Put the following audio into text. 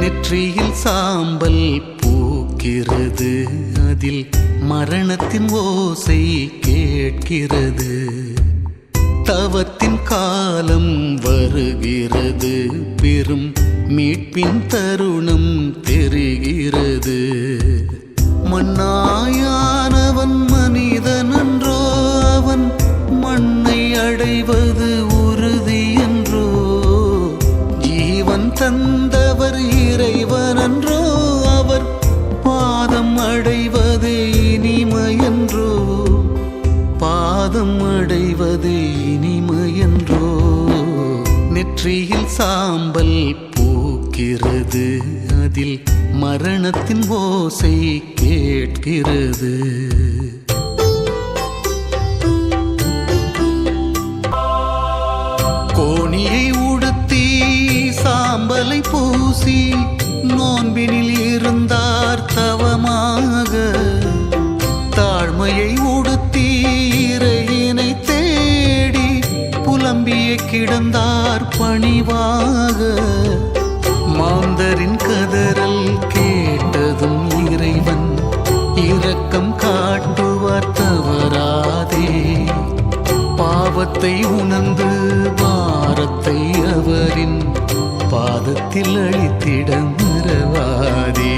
நெற்றியில் சாம்பல் பூக்கிறது, அதில் மரணத்தின் ஓசை கேட்கிறது. தவத்தின் காலம் வருகிறது, பெரும் மீட்பின் தருணம் தெரிகிறது. மண்ணாயானவன் மனிதனன்றோ, அவன் மண்ணை அடைவது உறுதி என்றோ. ஜீவன் தந்தவர் இறைவனன்றோ, அவர் பாதம் அடைவதே இனிமையன்றோ. பாதம் அடைவதே இனிமையன்றோ. நெற்றியில் சாம்பல் பூக்கிறது, அதில் மரணத்தின் ஓசை கேட்கிறது. கோணியை உடுத்தி சாம்பலை பூசி நோன்பினில் இருந்தார் தவமாக. தாழ்மையை உடுத்தி இறையினை தேடி புலம்பிய கிடந்தார் பணிவாக. மாந்தரின் கதறல் கேட்டதும் இறைவன் இரக்கம் காட்டுவார் தவறாதே. பாவத்தை உணர்ந்து பாரத்தை அவரின் பாதத்தில் அளித்திட மறவாதே.